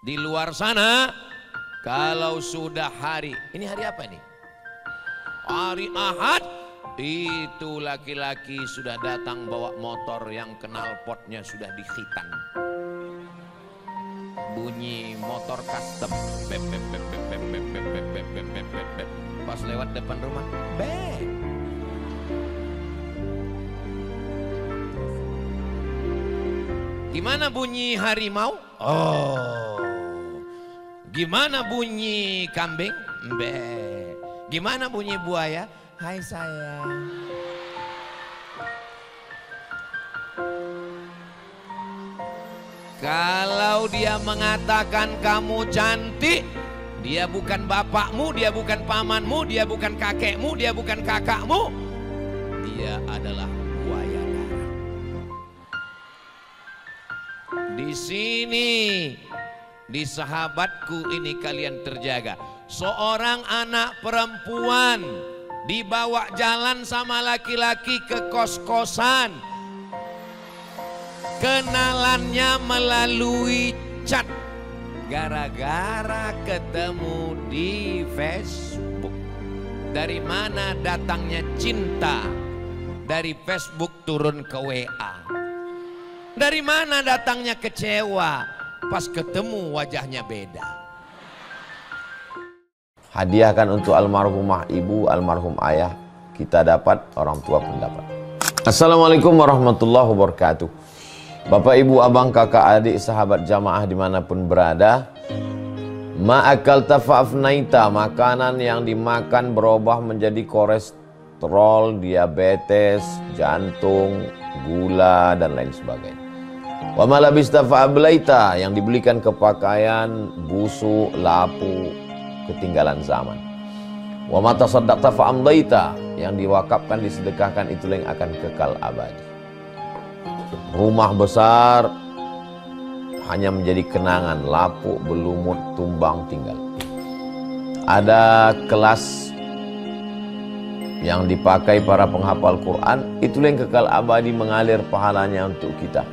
Di luar sana, kalau sudah ini hari apa nih? Hari Ahad, itu laki-laki sudah datang bawa motor yang knalpotnya sudah dikhitan. Bunyi motor custom. Bep, bep, bep, bep, bep, bep, bep, bep, bep, bep, bep, bep, bep. Pas lewat depan rumah, bep. Gimana bunyi harimau? Oh. Gimana bunyi kambing? Be. Gimana bunyi buaya? Hai sayang. Kalau dia mengatakan kamu cantik, dia bukan bapakmu, dia bukan pamanmu, dia bukan kakekmu, dia bukan kakakmu. Dia adalah buaya darat. Di sini, di sahabatku ini kalian terjaga. Seorang anak perempuan dibawa jalan sama laki-laki ke kos-kosan. Kenalannya melalui chat. Gara-gara ketemu di Facebook. Dari mana datangnya cinta? Dari Facebook turun ke WA. Dari mana datangnya kecewa? Pas ketemu wajahnya beda. Hadiahkan untuk almarhumah ibu, almarhum ayah. Kita dapat, orang tua pun dapat. Assalamualaikum warahmatullahi wabarakatuh. Bapak, ibu, abang, kakak, adik, sahabat jamaah dimanapun berada. Ma'akal tafa'afnaita, makanan yang dimakan berubah menjadi kolesterol, diabetes, jantung, gula, dan lain sebagainya. Wa malabista fa'ablaita, yang dibelikan ke pakaian, busuk, lapu, ketinggalan zaman. Wa mata saddaqta fa'amdaita, yang diwakafkan, disedekahkan, itulah yang akan kekal abadi. Rumah besar hanya menjadi kenangan, lapuk, berlumut, tumbang, tinggal. Ada kelas yang dipakai para penghafal Quran, itulah yang kekal abadi, mengalir pahalanya untuk kita.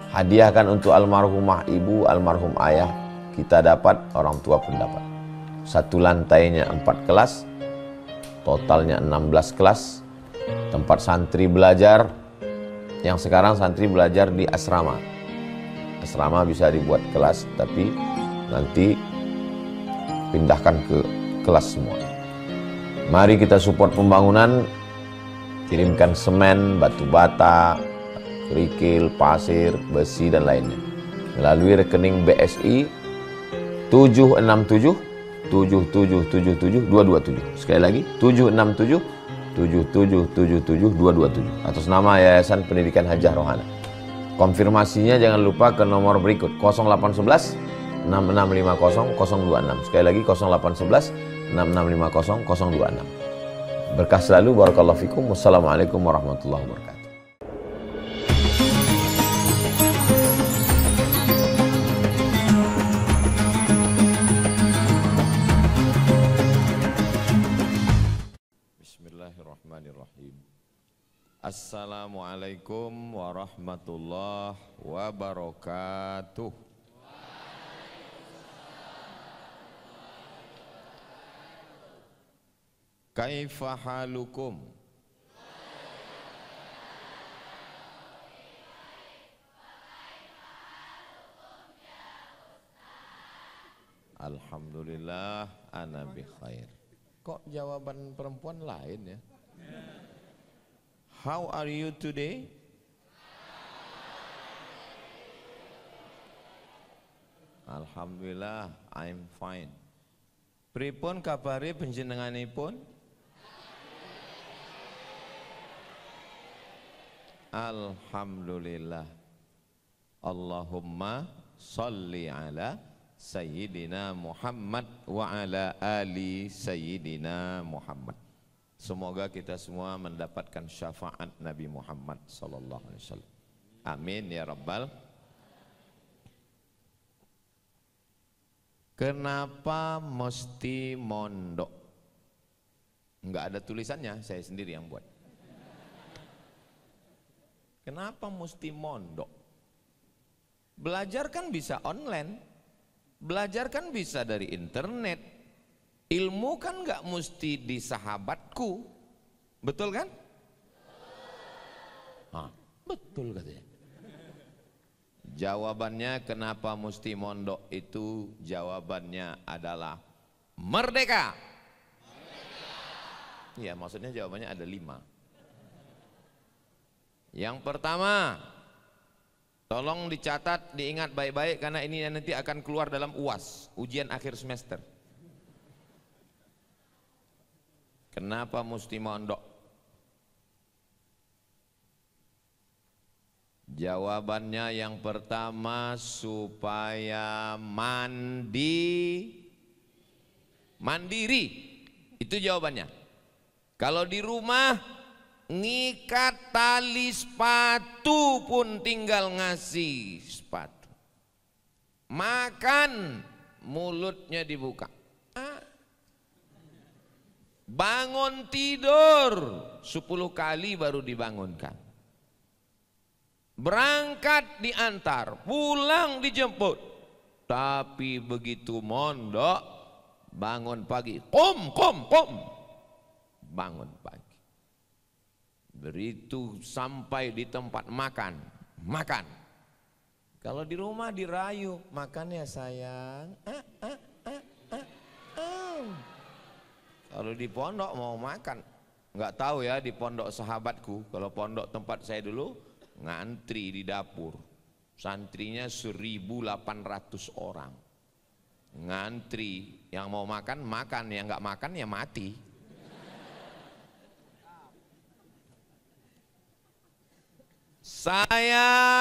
Hadiahkan untuk almarhumah ibu, almarhum ayah. Kita dapat, orang tua pun dapat. Satu lantainya 4 kelas, totalnya 16 kelas. Tempat santri belajar. Yang sekarang santri belajar di asrama. Asrama bisa dibuat kelas, tapi nanti pindahkan ke kelas semua. Mari kita support pembangunan. Kirimkan semen, batu bata, kerikil, pasir, besi, dan lainnya melalui rekening BSI 767 7777 227. Sekali lagi 767 7777 227 atas nama Yayasan Pendidikan Hajah Rohana. Konfirmasinya jangan lupa ke nomor berikut 0811 6650 026. Sekali lagi 0811 6650 026. Berkah selalu, barakallahu fikum. Wassalamualaikum warahmatullahi wabarakatuh. Bismillahirrahmanirrahim. Assalamualaikum warahmatullahi wabarakatuh. Kaifa halukum? Alhamdulillah ana bi khair. Kok jawaban perempuan lain ya? How are you today? Alhamdulillah, I'm fine. Pripun kabare panjenenganipun? Alhamdulillah. Allahumma sholli ala Sayyidina Muhammad wa ala ali Sayyidina Muhammad. Semoga kita semua mendapatkan syafaat Nabi Muhammad sallallahu alaihi wasallam. Amin ya rabbal. Kenapa mesti mondok? Enggak ada tulisannya, saya sendiri yang buat. Kenapa mesti mondok? Belajar kan bisa online. Belajar kan bisa dari internet. Ilmu kan nggak mesti di sahabatku. Betul kan? Betul katanya. Jawabannya kenapa mesti mondok itu, jawabannya adalah merdeka. Iya, maksudnya jawabannya ada 5. Yang pertama, tolong dicatat, diingat baik-baik karena ini nanti akan keluar dalam UAS, ujian akhir semester. Kenapa mesti mondok? Jawabannya yang pertama, supaya mandiri. Itu jawabannya. Kalau di rumah ngikat tali sepatu pun tinggal ngasih sepatu. Makan mulutnya dibuka. Bangun tidur 10 kali baru dibangunkan. Berangkat diantar, pulang dijemput. Tapi begitu mondok, bangun pagi, kom. Bangun pagi. Beritu sampai di tempat makan. Kalau di rumah dirayu, makan ya sayang. Kalau di pondok mau makan, nggak tahu ya di pondok sahabatku. Kalau pondok tempat saya dulu ngantri di dapur, santrinya 1.800 orang, ngantri. Yang mau makan, yang nggak makan ya mati.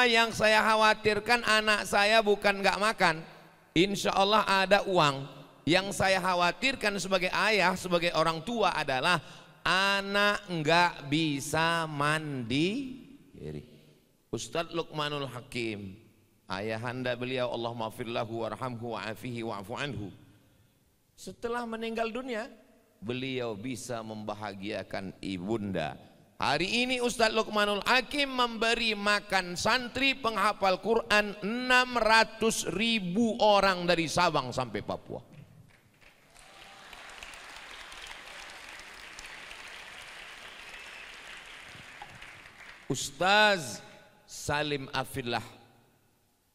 Yang saya khawatirkan anak saya bukan nggak makan, insya Allah ada uang. Yang saya khawatirkan sebagai ayah, sebagai orang tua adalah anak nggak bisa mandiri. Ustadz Luqmanul Hakim, ayahanda beliau, Allahumma firlahu warhamhu wa'afihi wa'afu anhu, setelah meninggal dunia beliau bisa membahagiakan ibunda. Hari ini Ustadz Luqmanul Hakim memberi makan santri penghafal Quran 600.000 orang dari Sabang sampai Papua. Ustaz Salim Afillah,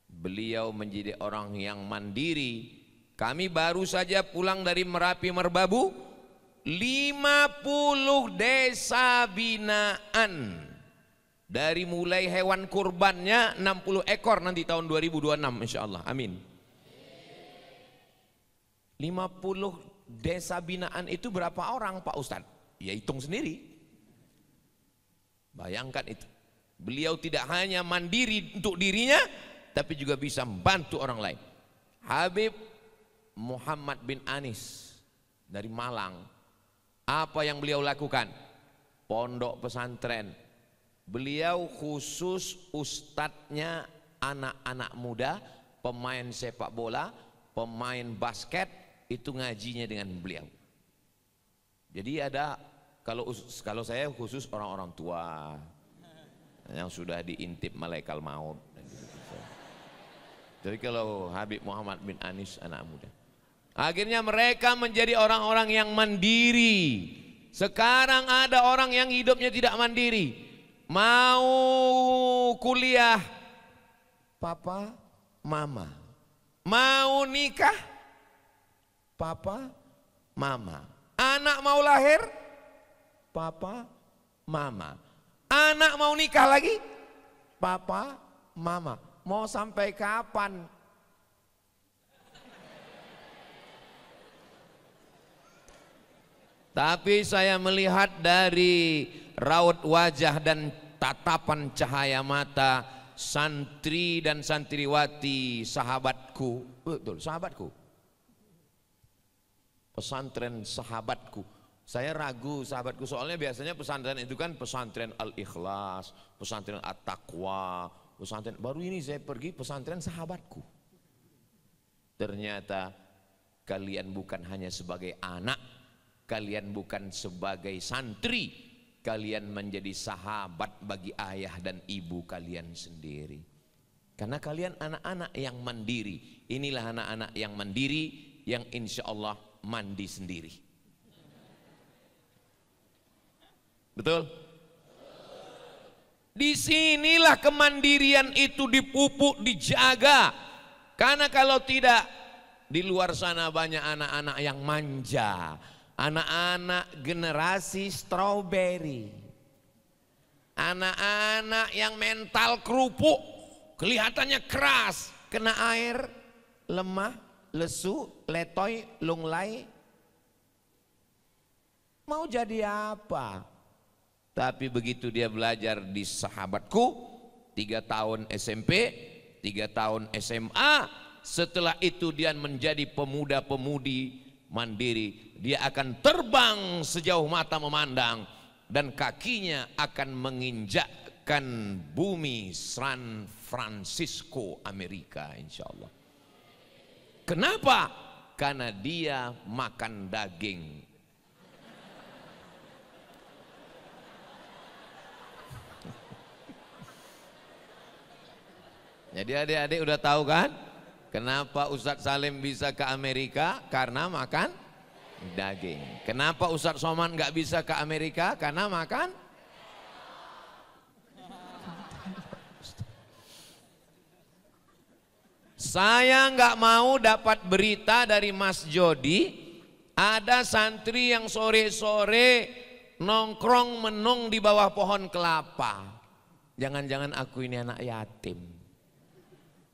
beliau menjadi orang yang mandiri. Kami baru saja pulang dari Merapi Merbabu, 50 desa binaan. Dari mulai hewan kurbannya 60 ekor nanti tahun 2026 insya Allah, amin. 50 desa binaan itu berapa orang Pak Ustadz? Ya hitung sendiri. Bayangkan itu. Beliau tidak hanya mandiri untuk dirinya, tapi juga bisa membantu orang lain. Habib Muhammad bin Anis dari Malang, apa yang beliau lakukan? Pondok pesantren. Beliau khusus ustadznya anak-anak muda, pemain sepak bola, pemain basket, itu ngajinya dengan beliau. Jadi ada, kalau saya khusus orang-orang tua yang sudah diintip malaikat maut. Jadi kalau Habib Muhammad bin Anis anak muda, akhirnya mereka menjadi orang-orang yang mandiri. Sekarang ada orang yang hidupnya tidak mandiri, mau kuliah papa mama, mau nikah papa mama, anak mau lahir papa mama, anak mau nikah lagi papa mama. Mau sampai kapan? Tapi saya melihat dari raut wajah dan tatapan cahaya mata santri dan santriwati sahabatku, betul sahabatku, pesantren sahabatku. Saya ragu sahabatku, soalnya biasanya pesantren itu kan pesantren Al-Ikhlas, pesantren At-Taqwa, pesantren. Baru ini saya pergi pesantren sahabatku. Ternyata kalian bukan hanya sebagai anak, kalian bukan sebagai santri, kalian menjadi sahabat bagi ayah dan ibu kalian sendiri. Karena kalian anak-anak yang mandiri. Inilah anak-anak yang mandiri yang insya Allah mandi sendiri. Betul? Disinilah kemandirian itu dipupuk, dijaga. Karena kalau tidak, di luar sana banyak anak-anak yang manja. Anak-anak generasi strawberry. Anak-anak yang mental kerupuk. Kelihatannya keras. Kena air, lemah, lesu, letoy, lunglai. Mau jadi apa? Tapi begitu dia belajar di Sahabatku, 3 tahun SMP, 3 tahun SMA, setelah itu dia menjadi pemuda-pemudi mandiri. Dia akan terbang sejauh mata memandang dan kakinya akan menginjakkan bumi San Francisco, Amerika, insya Allah. Kenapa? Karena dia makan daging. Jadi adik-adik udah tahu kan kenapa Ustadz Salim bisa ke Amerika? Karena makan daging. Kenapa Ustadz Somad nggak bisa ke Amerika? Karena makan. Saya nggak mau dapat berita dari Mas Jody ada santri yang sore-sore nongkrong menung di bawah pohon kelapa. Jangan-jangan aku ini anak yatim.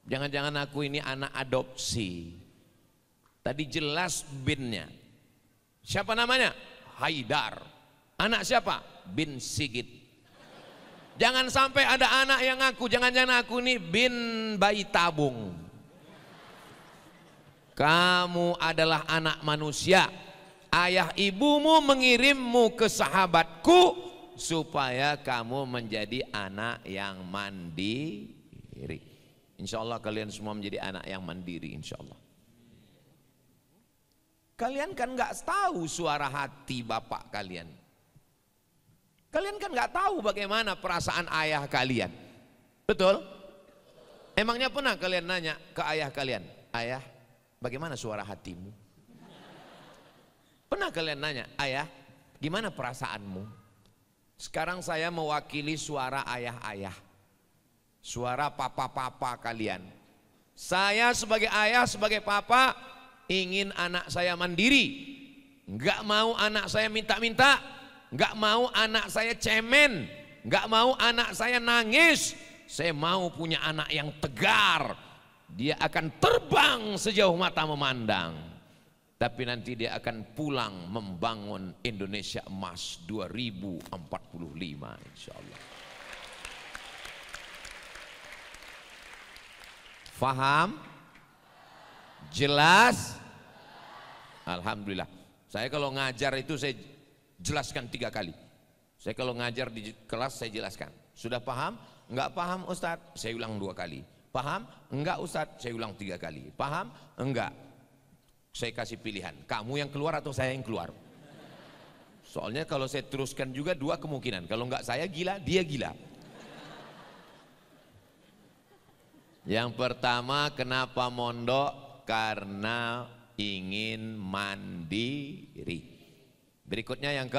Jangan-jangan aku ini anak adopsi. Tadi jelas binnya. Siapa namanya? Haidar. Anak siapa? Bin Sigit. Jangan sampai ada anak yang ngaku, jangan-jangan aku ini bin bayi tabung. Kamu adalah anak manusia. Ayah ibumu mengirimmu ke Sahabatku supaya kamu menjadi anak yang mandiri. Insya Allah kalian semua menjadi anak yang mandiri, insya Allah. Kalian kan nggak tahu suara hati bapak kalian. Kalian kan nggak tahu bagaimana perasaan ayah kalian. Betul? Emangnya pernah kalian nanya ke ayah kalian, ayah, bagaimana suara hatimu? Pernah kalian nanya, ayah, gimana perasaanmu? Sekarang saya mewakili suara ayah-ayah. Suara papa-papa kalian. Saya sebagai ayah, sebagai papa ingin anak saya mandiri. Enggak mau anak saya minta-minta, enggak mau anak saya cemen, enggak mau anak saya nangis. Saya mau punya anak yang tegar. Dia akan terbang sejauh mata memandang. Tapi nanti dia akan pulang membangun Indonesia Emas 2045 insyaallah. Faham? Jelas? Alhamdulillah. Saya kalau ngajar itu saya jelaskan 3 kali. Saya kalau ngajar di kelas saya jelaskan. Sudah paham? Enggak paham Ustadz? Saya ulang 2 kali. Paham? Enggak Ustadz? Saya ulang 3 kali. Paham? Enggak. Saya kasih pilihan. Kamu yang keluar atau saya yang keluar? Soalnya kalau saya teruskan juga 2 kemungkinan. Kalau enggak saya gila, dia gila. Yang pertama, kenapa mondok? Karena ingin mandiri. Berikutnya yang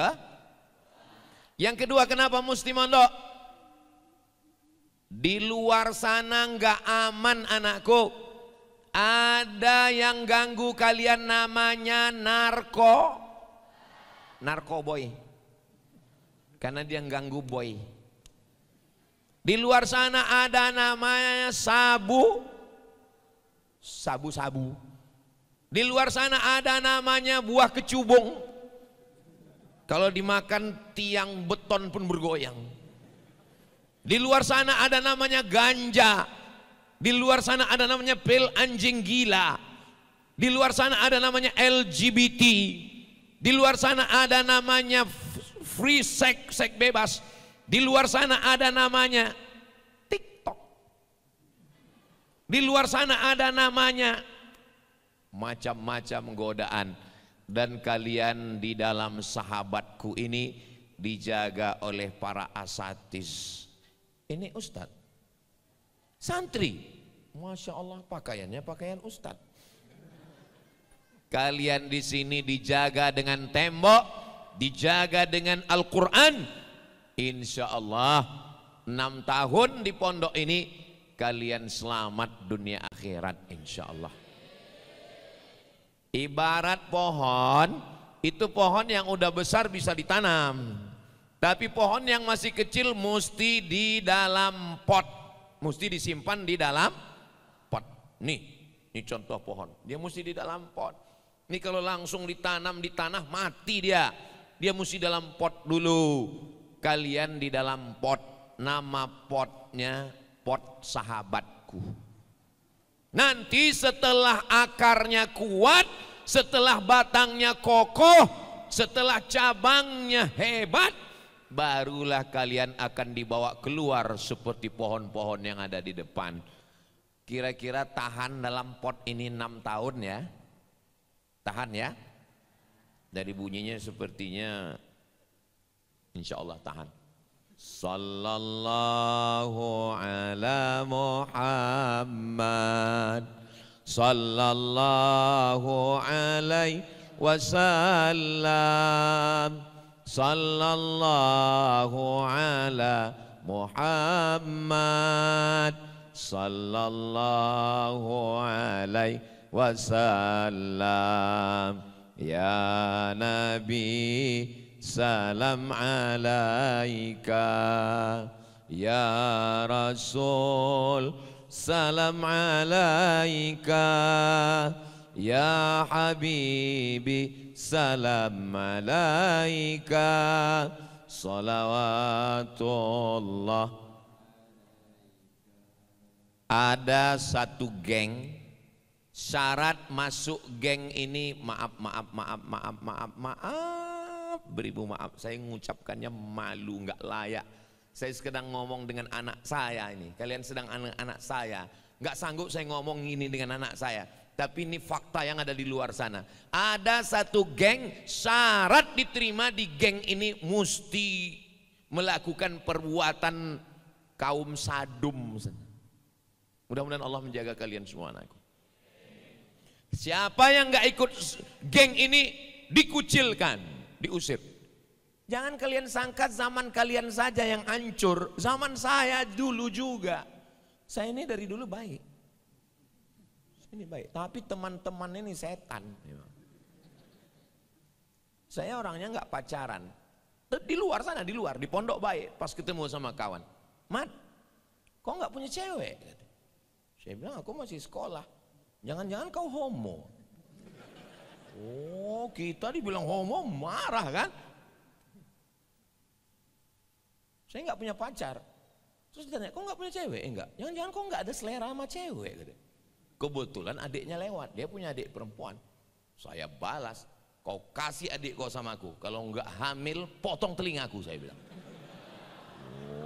kedua, kenapa mesti mondok? Di luar sana nggak aman anakku. Ada yang ganggu kalian namanya narkoboy. Karena dia ganggu boy. Di luar sana ada namanya sabu-sabu. Di luar sana ada namanya buah kecubung. Kalau dimakan tiang beton pun bergoyang. Di luar sana ada namanya ganja. Di luar sana ada namanya pil anjing gila. Di luar sana ada namanya LGBT. Di luar sana ada namanya free sex bebas. Di luar sana ada namanya TikTok. Di luar sana ada namanya macam-macam godaan. Dan kalian di dalam Sahabatku ini dijaga oleh para asatiz. Ini ustadz, santri, Masya Allah, pakaiannya pakaian ustadz. Kalian di sini dijaga dengan tembok, dijaga dengan Al-Quran. Insya Allah 6 tahun di pondok ini kalian selamat dunia akhirat insya Allah. Ibarat pohon, itu pohon yang udah besar bisa ditanam, tapi pohon yang masih kecil mesti di dalam pot, mesti disimpan di dalam pot. Ini contoh pohon, dia mesti di dalam pot. Ini kalau langsung ditanam di tanah mati dia mesti dalam pot dulu. Kalian di dalam pot, nama potnya pot sahabatku. Nanti setelah akarnya kuat, setelah batangnya kokoh, setelah cabangnya hebat, barulah kalian akan dibawa keluar seperti pohon-pohon yang ada di depan. Kira-kira tahan dalam pot ini 6 tahun ya? Tahan ya? Dari bunyinya sepertinya insya Allah tahan. Sallallahu ala Muhammad, sallallahu alaihi wasallam, sallallahu ala Muhammad, sallallahu alaihi wasallam. Ya Nabi salam alaika, ya Rasul salam alaika, ya Habibi salam alaika, salawatullah. Ada satu geng, syarat masuk geng ini, maaf beribu maaf, saya mengucapkannya malu, nggak layak. Saya sedang ngomong dengan anak saya ini, kalian sedang anak saya, nggak sanggup saya ngomong ini dengan anak saya, tapi ini fakta yang ada di luar sana. Ada satu geng, syarat diterima di geng ini mesti melakukan perbuatan kaum sadum. Mudah-mudahan Allah menjaga kalian semua anakku. Siapa yang nggak ikut geng ini dikucilkan, diusir. Jangan kalian sangka zaman kalian saja yang hancur, zaman saya dulu juga. Saya ini dari dulu baik. Ini baik, tapi teman-teman ini setan. Saya orangnya nggak pacaran. Di luar sana, di luar, di pondok baik. Pas ketemu sama kawan, Mat, kok nggak punya cewek? Saya bilang aku masih sekolah. Jangan-jangan kau homo. Oh, kita dibilang homo marah kan? Saya nggak punya pacar. Terus ditanya, kok nggak punya cewek? Enggak. Jangan-jangan kok nggak ada selera sama cewek? Kebetulan adiknya lewat, dia punya adik perempuan. Saya balas, kau kasih adik kau sama aku. Kalau nggak hamil, potong telingaku, saya bilang.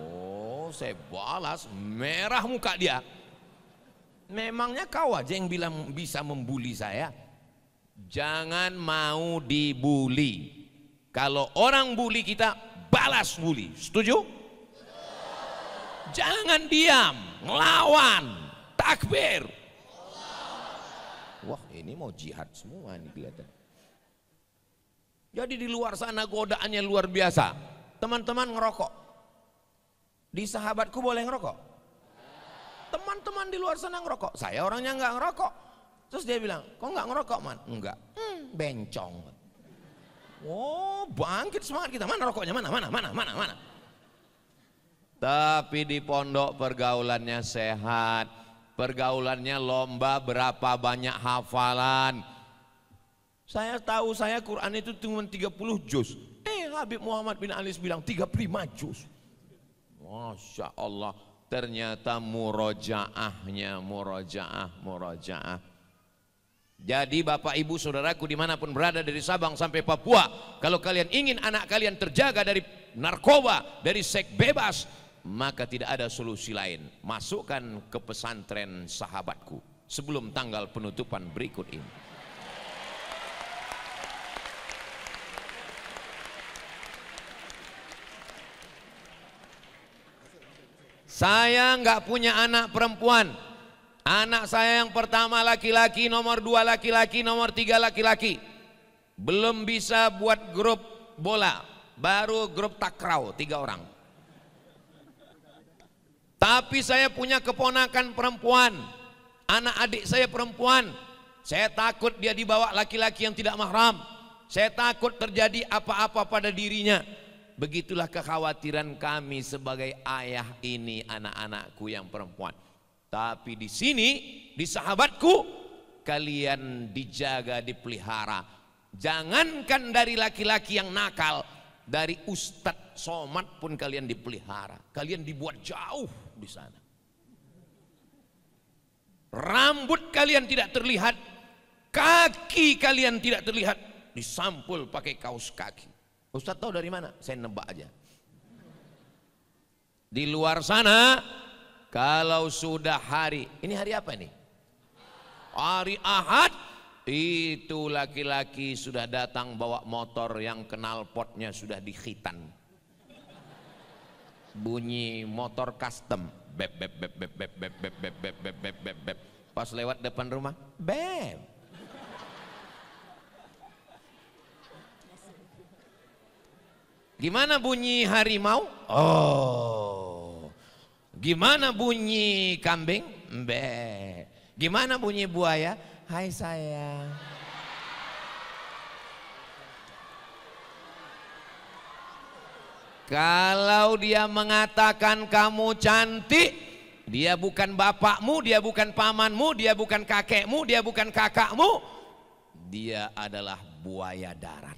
Oh, saya balas, merah muka dia. Memangnya kau aja yang bilang bisa membuli saya? Jangan mau dibuli. Kalau orang bully kita, balas bully. Setuju? Jangan diam, ngelawan, takbir. Wah, ini mau jihad semua nih kelihatan. Jadi di luar sana godaannya luar biasa. Teman-teman ngerokok. Di sahabatku boleh ngerokok? Teman-teman di luar sana ngerokok. Saya orangnya nggak ngerokok. Terus dia bilang, kok nggak ngerokok man? Enggak. Bencong. Oh, bangkit semangat kita. Mana rokoknya? Mana? Tapi di pondok pergaulannya sehat. Pergaulannya lomba berapa banyak hafalan. Saya tahu saya Quran itu cuma 30 juz. Habib Muhammad bin Alis bilang 35 juz. Masya Allah. Ternyata murojaahnya murojaah. Jadi Bapak Ibu Saudaraku dimanapun berada dari Sabang sampai Papua, kalau kalian ingin anak kalian terjaga dari narkoba, dari seks bebas, maka tidak ada solusi lain. Masukkan ke pesantren sahabatku sebelum tanggal penutupan berikut ini. Saya nggak punya anak perempuan, Anak saya yang pertama laki-laki, nomor 2 laki-laki, nomor 3 laki-laki. Belum bisa buat grup bola, baru grup takraw 3 orang. Tapi saya punya keponakan perempuan, anak adik saya perempuan. Saya takut dia dibawa laki-laki yang tidak mahram. Saya takut terjadi apa-apa pada dirinya. Begitulah kekhawatiran kami sebagai ayah ini anak-anakku yang perempuan. Tapi di sini, di sahabatku, kalian dijaga, dipelihara. Jangankan dari laki-laki yang nakal, dari Ustadz Somad pun kalian dipelihara. Kalian dibuat jauh di sana. Rambut kalian tidak terlihat, kaki kalian tidak terlihat, disampul pakai kaos kaki. Ustadz tahu dari mana? Saya nebak aja. Di luar sana, kalau sudah hari, ini hari apa nih? Hari Ahad, itu laki-laki sudah datang bawa motor yang knalpotnya sudah dikhitan. Bunyi motor custom, bep bep bep bep bep bep bep bep bep bep bep bep bep. Pas lewat depan rumah, bep. Gimana bunyi harimau? Oh. Gimana bunyi kambing? Be. Gimana bunyi buaya? Hai sayang. Kalau dia mengatakan kamu cantik, dia bukan bapakmu, dia bukan pamanmu, dia bukan kakekmu, dia bukan kakakmu, dia adalah buaya darat.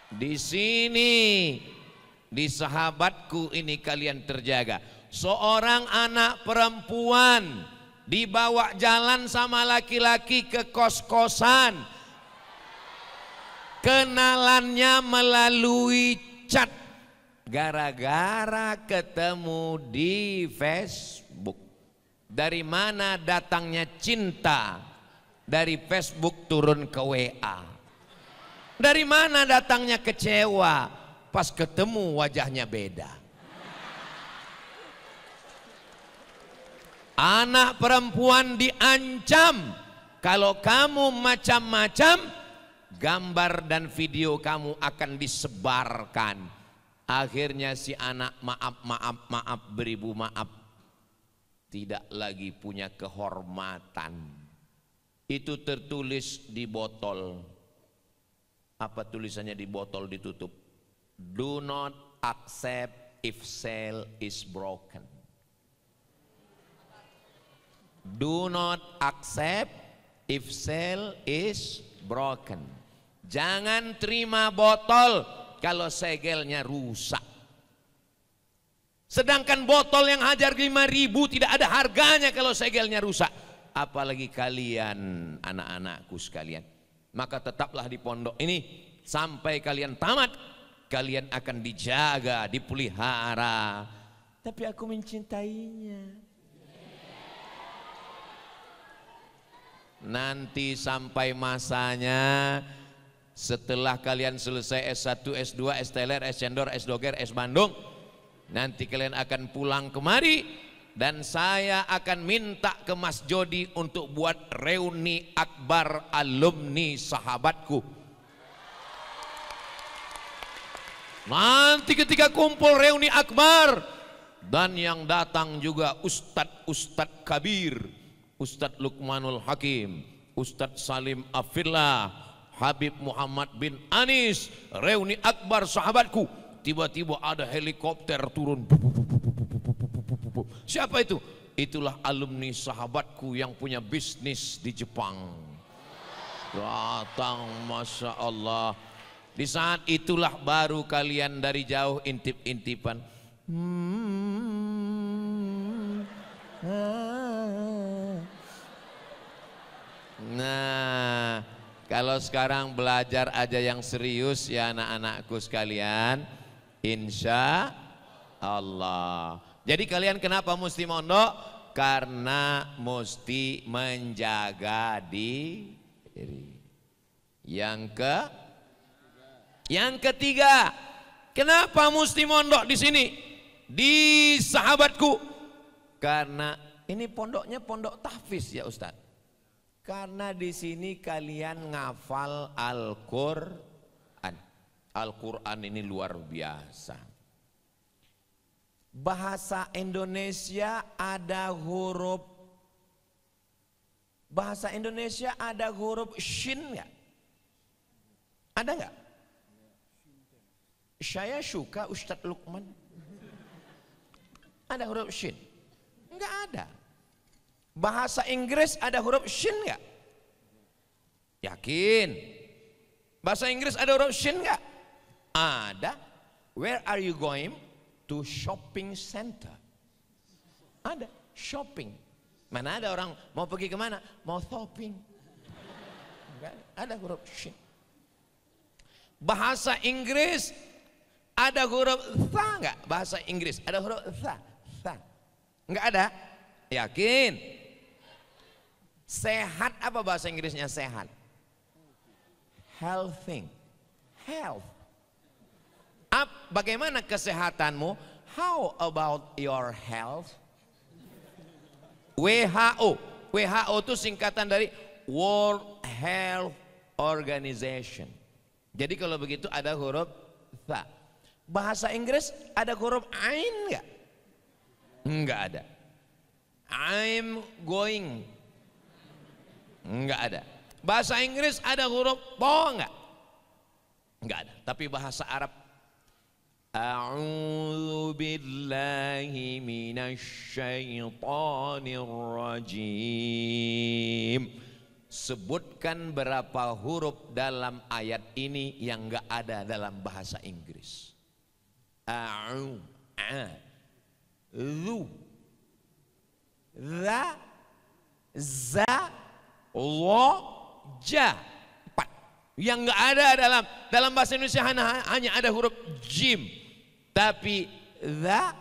Di sini, di sahabatku ini kalian terjaga. Seorang anak perempuan dibawa jalan sama laki-laki ke kos-kosan. Kenalannya melalui chat. Gara-gara ketemu di Facebook. Dari mana datangnya cinta? Dari Facebook turun ke WA. Dari mana datangnya kecewa? Pas ketemu wajahnya beda. Anak perempuan diancam, kalau kamu macam-macam, gambar dan video kamu akan disebarkan. Akhirnya si anak maaf beribu maaf, tidak lagi punya kehormatan. Itu tertulis di botol. Apa tulisannya di botol ditutup? Do not accept if seal is broken. Do not accept if seal is broken. Jangan terima botol kalau segelnya rusak. Sedangkan botol yang hajar 5.000 tidak ada harganya kalau segelnya rusak. Apalagi kalian anak-anakku sekalian. Maka tetaplah di pondok ini sampai kalian tamat. Kalian akan dijaga, dipelihara. Tapi aku mencintainya. Nanti sampai masanya, setelah kalian selesai S1, S2, S-Teler, S-Cendor, S-Doger, S-Bandung, nanti kalian akan pulang kemari dan saya akan minta ke Mas Jody untuk buat reuni akbar alumni sahabatku. Nanti ketika kumpul reuni akbar dan yang datang juga Ustadz Kabir, Ustadz Luqmanul Hakim, Ustadz Salim Afillah, Habib Muhammad bin Anis, reuni akbar sahabatku. Tiba-tiba ada helikopter turun. Siapa itu? Itulah alumni sahabatku yang punya bisnis di Jepang. Datang, Masya Allah. Di saat itulah baru kalian dari jauh intip-intipan. Nah, kalau sekarang belajar aja yang serius ya anak-anakku sekalian, insya Allah. Jadi kalian kenapa mesti mondok? Karena mesti menjaga diri. Yang ketiga, kenapa mesti mondok di sini? Di sahabatku. Karena ini pondoknya pondok tahfiz ya Ustaz. Karena di sini kalian ngafal Al-Qur'an. Al-Qur'an ini luar biasa. Bahasa Indonesia ada huruf shin nggak? Ada nggak? Saya suka Ustadz Lukman. Ada huruf shin? Nggak ada. Bahasa Inggris ada huruf shin nggak? Yakin? Bahasa Inggris ada huruf shin nggak? Ada. Where are you going? To shopping center. Ada shopping. Mana ada orang mau pergi kemana? Mau shopping. Ada huruf shin. Bahasa Inggris ada huruf tha nggak? Bahasa Inggris ada huruf tha. Nggak ada? Yakin? Sehat apa bahasa Inggrisnya sehat? Healthy. Health. Bagaimana kesehatanmu? How about your health? WHO. WHO itu singkatan dari World Health Organization. Jadi kalau begitu ada huruf tha. Bahasa Inggris ada huruf ain enggak? Enggak ada. I'm going. Enggak ada. Bahasa Inggris ada huruf po enggak? Enggak ada. Tapi bahasa Arab A'udzu billahi minasyaitonir rajim. Sebutkan berapa huruf dalam ayat ini yang enggak ada dalam bahasa Inggris. A'u, a, lu, za, za, lo, ja. 4. Yang enggak ada dalam bahasa Indonesia hanya ada huruf jim. Tapi za,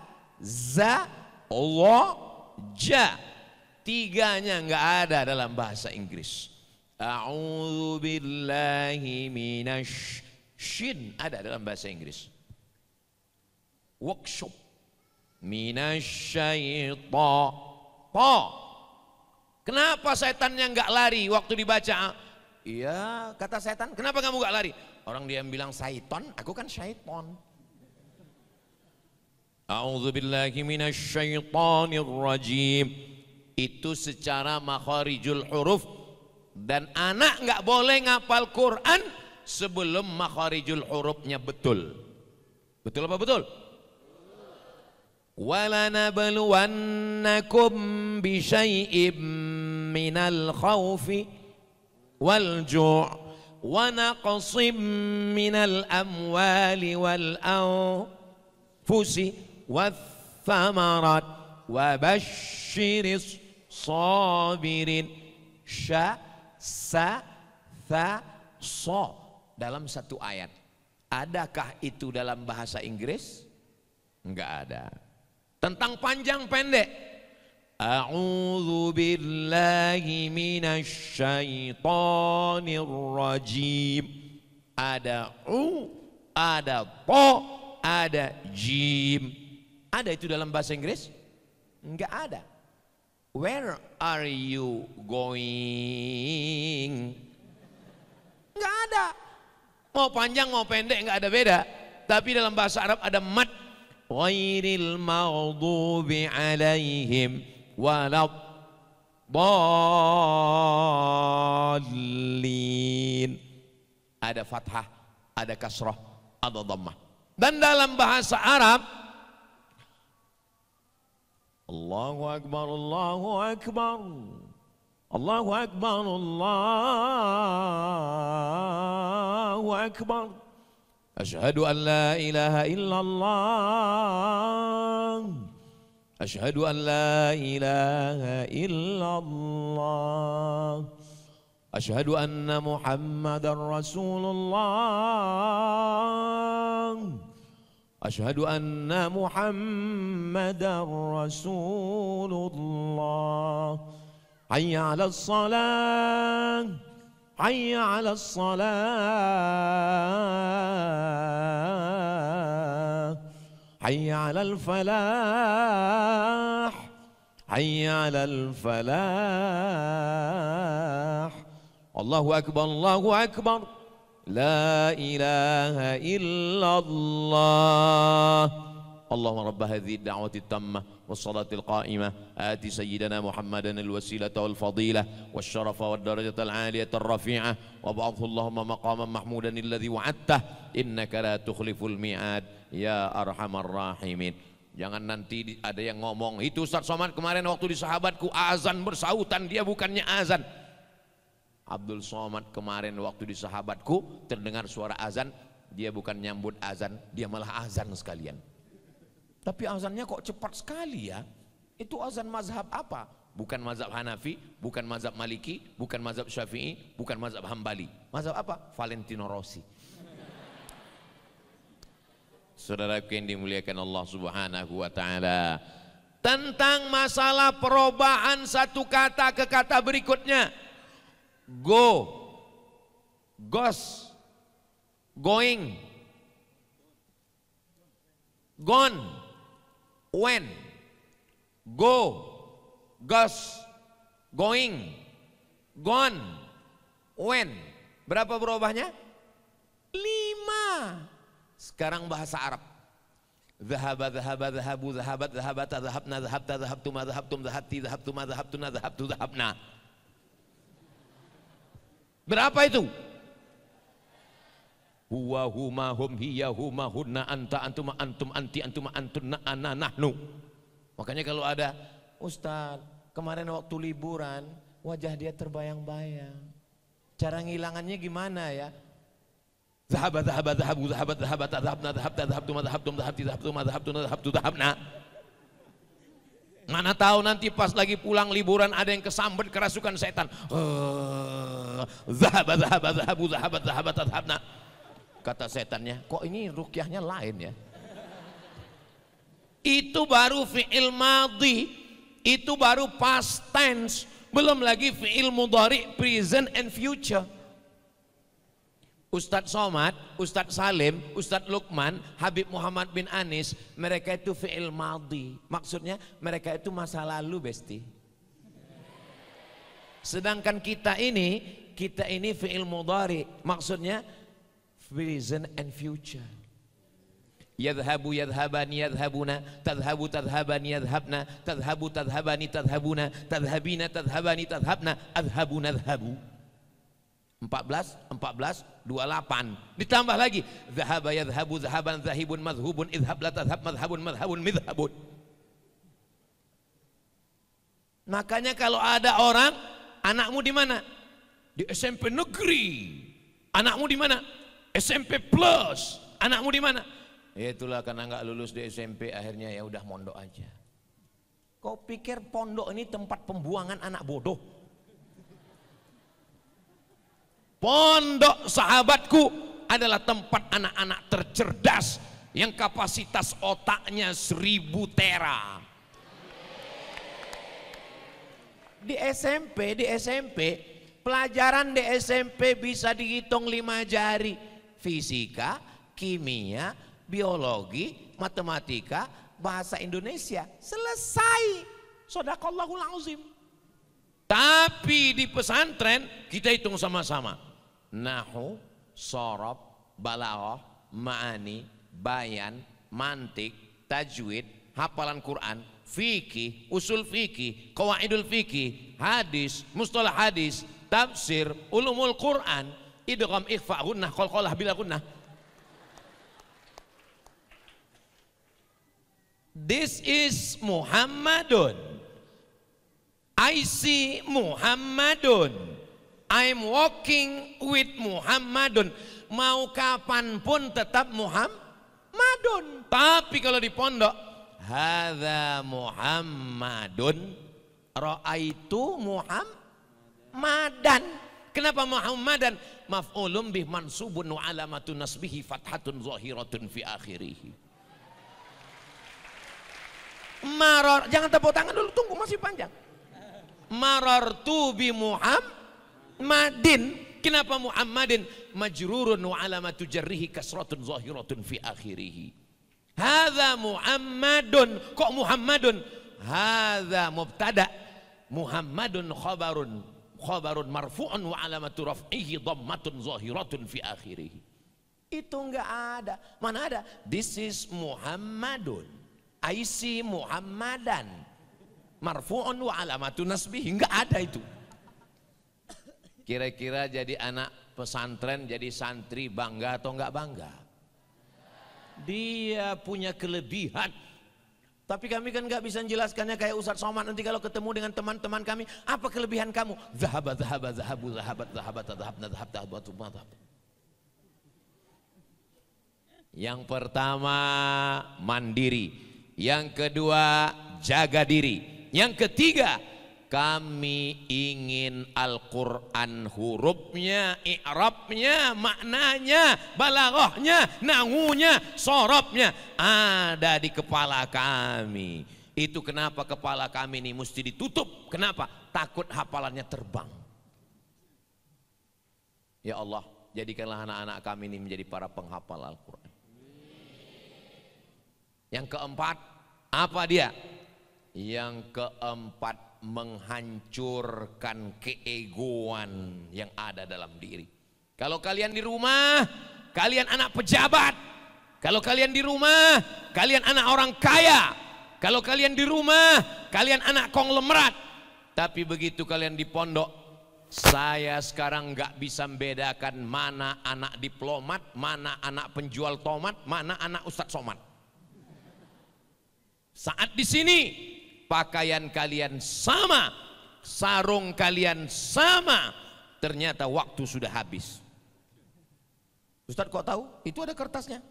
lo, ja. 3-nya enggak ada dalam bahasa Inggris. A'udzu billahi minasy shin ada dalam bahasa Inggris. Workshop minasyaiton. Kenapa setannya enggak lari waktu dibaca? Iya, kata setan, kenapa kamu enggak lari? Orang dia bilang syaiton, aku kan syaiton. A'udzu billahi minasyaitonir rajim. Itu secara makharijul huruf, dan anak enggak boleh ngapal Quran sebelum makharijul hurufnya betul. Betul apa betul? وَلَنَبْلُوَنَّكُمْ بِشَيْءٍ مِّنَ الْخَوْفِ وَالْجُوعِ وَنَقْصٍ مِّنَ الْأَمْوَالِ وَالْأَنفُسِ وَالثَّمَرَاتِ وَبَشِّرِ الصَّابِرِينَ. Sya, sa, tha, so dalam satu ayat. Adakah itu dalam bahasa Inggris? Enggak ada. Tentang panjang pendek, A'udzu billahi minasyaitonir rajim. Ada ada po, ada jim. Ada itu dalam bahasa Inggris? Enggak ada. Where are you going? Enggak ada. Mau panjang mau pendek enggak ada beda. Tapi dalam bahasa Arab ada mad. Ghairil maghdubi alaihim waladdallin. Ada fathah, ada kasrah, ada dhammah. Dan dalam bahasa Arab Allahu Akbar, Allahu Akbar, Allahu Akbar, Allahu Akbar. Asyhadu an la ilaha illallah. Asyhadu an la ilaha illallah. Asyhadu anna Muhammadar Rasulullah. Asyhadu anna Muhammadar Rasulullah. Hayya 'alas salah. حي على الصلاة حي على الفلاح hayya 'alal falah. Allahu akbar, Allahu akbar. La ilaha illallah. Allahumma rabb hadhihi ad-da'wati at-tammah was-salati al-qa'imah ati sayyidina Muhammadan al-wasilata wal-fadilah wasyarafa wad-darajata al-'aliyata ar-rafi'ah wa ba'athu Allahumma maqaman mahmudan alladhi wa'adtah innaka la tukhliful mi'ad ya arhamar rahimin. Jangan nanti ada yang ngomong, itu Ustaz Somad kemarin waktu di sahabatku azan bersautan, dia bukannya azan. Abdul Somad kemarin waktu di sahabatku terdengar suara azan, dia bukan nyambut azan, dia malah azan sekalian. Tapi azannya kok cepat sekali ya? Itu azan mazhab apa? Bukan mazhab Hanafi, bukan mazhab Maliki, bukan mazhab Syafi'i, bukan mazhab Hambali. Mazhab apa? Valentino Rossi. Saudaraku yang dimuliakan Allah Subhanahu wa taala, tentang masalah perubahan satu kata ke kata berikutnya. Go, goes, going, gone, when, go, goes, going, gone, when. Berapa berubahnya? 5. Sekarang bahasa Arab. Dhahaba, dhahaba, dhahabu, dhahabat, dhahabat, dhahabna, dhahabta, dhahabtuma, dhahabtum, dhahabti, dhahabtuma, dhahabtuna, dhahabtu, dhahabna. Berapa itu? Huwa, huma, hum, hiya, huma, hunna, anta, antuma, antum, anti, antuma, antunna, ana, nahnu. Makanya kalau ada Ustaz, kemarin waktu liburan wajah dia terbayang-bayang. Cara ngilangannya gimana ya? Dhahabat, dhahabat, dhahabu, dhahabat, dhahabat, dhahabna, dhahabta, dhahabtuma, dhahabtum, dhahabti, dhahabtuma, dhahabtuna, dhahabtu, dhahabna. Mana tahu nanti pas lagi pulang liburan ada yang kesambet kerasukan setan. Dhahabat, dhahabat, dhahabu, dhahabat, dhahabat, dhahabna. Kata setannya, kok ini rukyahnya lain ya? Itu baru fi'il madhi, itu baru past tense, belum lagi fi'il mudhari, present and future. Ustadz Somad, Ustadz Salim, Ustadz Lukman, Habib Muhammad bin Anis, mereka itu fi'il madhi. Maksudnya mereka itu masa lalu, besti. Sedangkan kita ini fi'il mudhari. Maksudnya present and future. Yadhabu yadhabani yadhabuna, tadhabu tadhabani yadhabna, tadhabu tadhabani tadhabuna, tadhabina tadhabani tadhabna, adhabuna adhabu. 14, 28. Ditambah lagi dhahaba yadhabu dhahaban dhahibun madhubun, idhab la tadhab madhabun madhabun midhabun. Makanya kalau ada orang, anakmu di mana? Di SMP negeri. Anakmu di mana? SMP plus. Anakmu di mana? Ya itulah karena nggak lulus di SMP akhirnya ya udah mondok aja. Kau pikir pondok ini tempat pembuangan anak bodoh? Pondok sahabatku adalah tempat anak-anak tercerdas yang kapasitas otaknya 1000 tera. Di SMP, pelajaran di SMP bisa dihitung 5 jari. Fisika, kimia, biologi, matematika, bahasa Indonesia. Selesai. Shadaqallahul azim. Tapi di pesantren kita hitung sama-sama. Nahwu, sorob, balaghah, ma'ani, bayan, mantik, tajwid, hafalan Quran, fikih, usul fikih, qawaidul fikih, hadis, mustalah hadis, tafsir, ulumul Quran, idgham, ikhfa, gunnah, qalqalah bila gunnah. This is Muhammadun. I see Muhammadun. I'm walking with Muhammadun. Mau kapanpun tetap Muhammadun. Tapi kalau di pondok, hadza Muhammadun, ra'aitu Muhammadan. Kenapa Muhammadan? Maf'ulun bih mansubun wa alamatun nasbihi fathatun zahiratun fi akhirih. Maror, jangan tepuk tangan dulu, tunggu masih panjang. Marartu bi Muhammadin. Kenapa Muhammadin? Majrurun wa alamatu jarrihi kasratun zahiratun fi akhirih. Hadza Muhammadun. Kok Muhammadun? hadza mubtada, Muhammadun khabarun marfu'un wa alamatu raf'ihi dhammatun zahiratun fi akhirih. Itu enggak ada. Mana ada? This is Muhammadun, I see Muhammadan, marfu'un wa alamatu nasbihi. Enggak ada itu. Kira-kira jadi anak pesantren, jadi santri bangga atau enggak bangga? Dia punya kelebihan. Tapi kami kan nggak bisa menjelaskannya kayak Ustadz Somad. Nanti kalau ketemu dengan teman-teman kami, apa kelebihan kamu? Zahabat. Yang pertama mandiri, yang kedua jaga diri, yang ketiga kami ingin Al-Quran hurufnya, i'rabnya, maknanya, balaghahnya, nangunya, sorobnya ada di kepala kami. Itu kenapa kepala kami ini mesti ditutup. Kenapa? Takut hafalannya terbang. Ya Allah, jadikanlah anak-anak kami ini menjadi para penghafal Al-Quran. Yang keempat, apa dia? Yang keempat, menghancurkan keegoan yang ada dalam diri. Kalau kalian di rumah, kalian anak pejabat. Kalau kalian di rumah, kalian anak orang kaya. Kalau kalian di rumah, kalian anak konglomerat. Tapi begitu kalian di pondok, saya sekarang nggak bisa membedakan mana anak diplomat, mana anak penjual tomat, mana anak Ustadz Somad. Saat di sini pakaian kalian sama, sarung kalian sama, ternyata waktu sudah habis. Ustadz kok tahu? Itu ada kertasnya.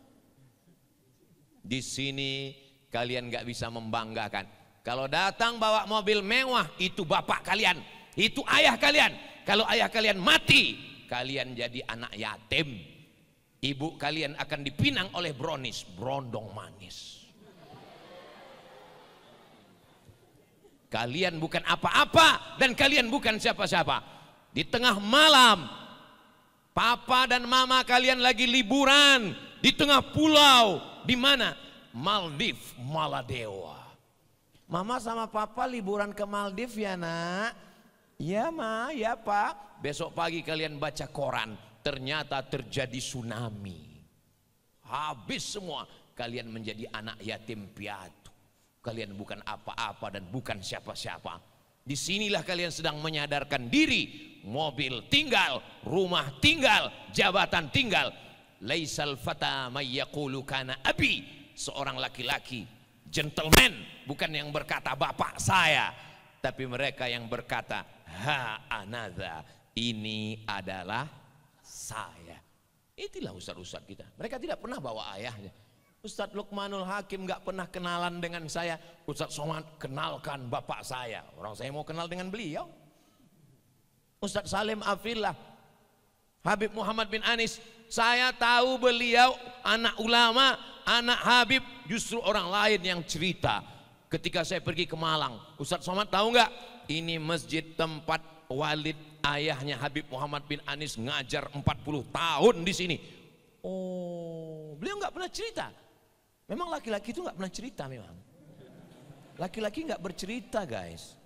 Di sini kalian nggak bisa membanggakan. Kalau datang bawa mobil mewah, itu bapak kalian, itu ayah kalian. Kalau ayah kalian mati, kalian jadi anak yatim. Ibu kalian akan dipinang oleh brownies, brondong manis. Kalian bukan apa-apa dan kalian bukan siapa-siapa. Di tengah malam, papa dan mama kalian lagi liburan di tengah pulau. Di mana? Maldives, Maladewa. Mama sama papa liburan ke Maldives ya nak? Ya ma, ya pak. Besok pagi kalian baca koran, ternyata terjadi tsunami. Habis semua, kalian menjadi anak yatim piatu. Kalian bukan apa-apa dan bukan siapa-siapa. Disinilah kalian sedang menyadarkan diri. Mobil tinggal, rumah tinggal, jabatan tinggal. Laisal fata may yaqulu kana abi. Seorang laki-laki, gentleman, bukan yang berkata bapak saya, tapi mereka yang berkata ha anadha, ini adalah saya. Itulah ustadz-ustadz kita. Mereka tidak pernah bawa ayahnya. Ustadz Luqmanul Hakim nggak pernah kenalan dengan saya. Ustadz Somad, kenalkan bapak saya. Orang saya mau kenal dengan beliau. Ustadz Salim Afillah, Habib Muhammad bin Anis, saya tahu beliau anak ulama, anak Habib. Justru orang lain yang cerita. Ketika saya pergi ke Malang, Ustadz Somad tahu nggak? Ini masjid tempat Walid ayahnya Habib Muhammad bin Anis ngajar 40 tahun di sini. Oh, beliau nggak pernah cerita. Memang laki-laki itu nggak pernah cerita memang. Laki-laki nggak bercerita guys.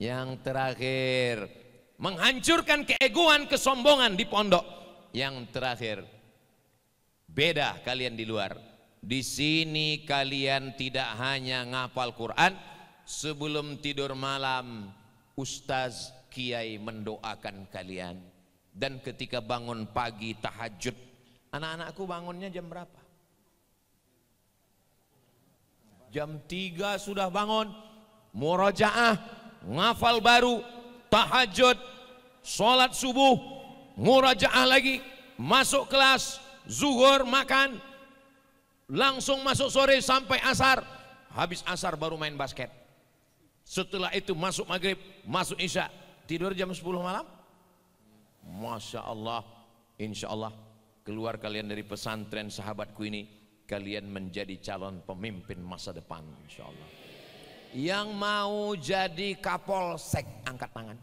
Yang terakhir, menghancurkan keegoan, kesombongan di pondok. Yang terakhir, beda kalian di luar. Di sini kalian tidak hanya ngapal Quran, sebelum tidur malam ustaz kiai mendoakan kalian. Dan ketika bangun pagi tahajud, anak-anakku bangunnya jam berapa? Jam 3 sudah bangun, murajaah, ngafal baru, tahajud, sholat subuh, murajaah lagi, masuk kelas, zuhur makan, langsung masuk sore sampai asar, habis asar baru main basket. Setelah itu masuk maghrib, masuk isya, tidur jam 10 malam. Masya Allah, insya Allah keluar kalian dari pesantren sahabatku ini, kalian menjadi calon pemimpin masa depan insya Allah. Yang mau jadi kapolsek angkat tangan.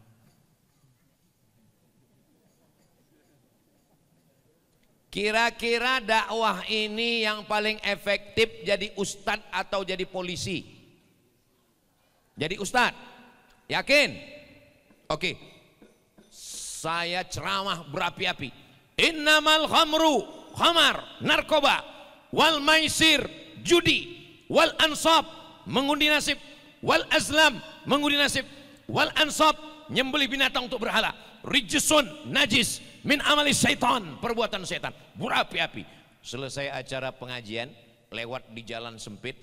Kira-kira dakwah ini yang paling efektif jadi ustadz atau jadi polisi? jadi ustadz. Yakin? Oke. Saya ceramah berapi-api. Innamal khamru, khamar, narkoba, wal maisir, judi, wal ansab, mengundi nasib, wal azlam, mengundi nasib, wal ansab, nyembelih binatang untuk berhala, rijsun, najis, min amali syaitan, perbuatan setan, berapi-api. Selesai acara pengajian, lewat di jalan sempit,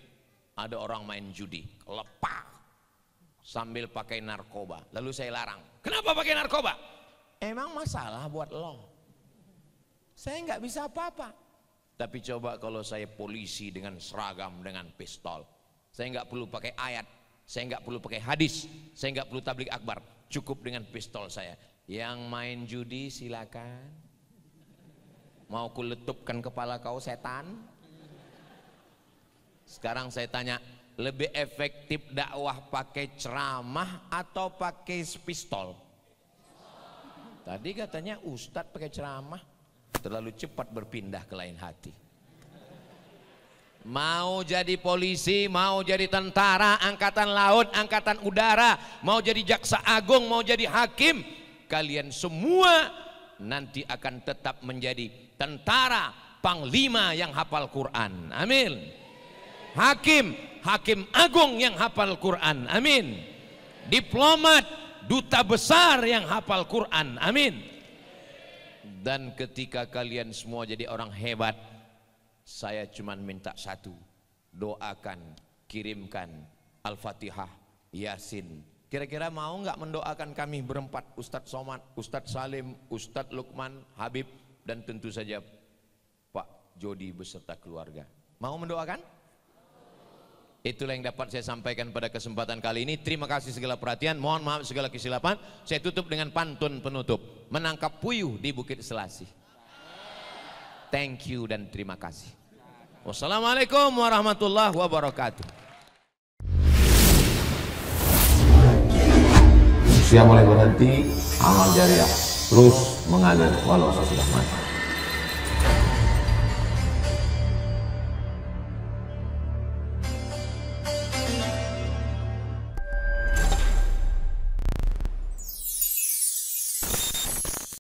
ada orang main judi, lepak, sambil pakai narkoba. Lalu saya larang, kenapa pakai narkoba? Emang masalah buat lo? Saya nggak bisa apa-apa. Tapi coba kalau saya polisi dengan seragam, dengan pistol, saya nggak perlu pakai ayat, saya nggak perlu pakai hadis, saya nggak perlu tabligh akbar, cukup dengan pistol saya. Yang main judi silakan. Mau kuletupkan kepala kau setan? Sekarang saya tanya, lebih efektif dakwah pakai ceramah atau pakai pistol? Tadi katanya ustadz pakai ceramah, terlalu cepat berpindah ke lain hati. Mau jadi polisi, mau jadi tentara, angkatan laut, angkatan udara, mau jadi jaksa agung, mau jadi hakim, kalian semua nanti akan tetap menjadi tentara, panglima yang hafal Quran. Amin. Hakim, hakim agung yang hafal Quran. Amin. Diplomat, duta besar yang hafal Quran. Amin. Dan ketika kalian semua jadi orang hebat, saya cuma minta satu, doakan, kirimkan Al-Fatihah, Yasin. Kira-kira mau nggak mendoakan kami berempat, Ustadz Somad, Ustadz Salim, Ustadz Lukman, Habib, dan tentu saja Pak Jody beserta keluarga. Mau mendoakan? Itulah yang dapat saya sampaikan pada kesempatan kali ini. Terima kasih segala perhatian, mohon maaf segala kesilapan. Saya tutup dengan pantun penutup, menangkap puyuh di Bukit Selasih. Thank you dan terima kasih. Wassalamualaikum warahmatullahi wabarakatuh. Usia mulai berhenti, amal jariah terus mengalir walau sudah mati.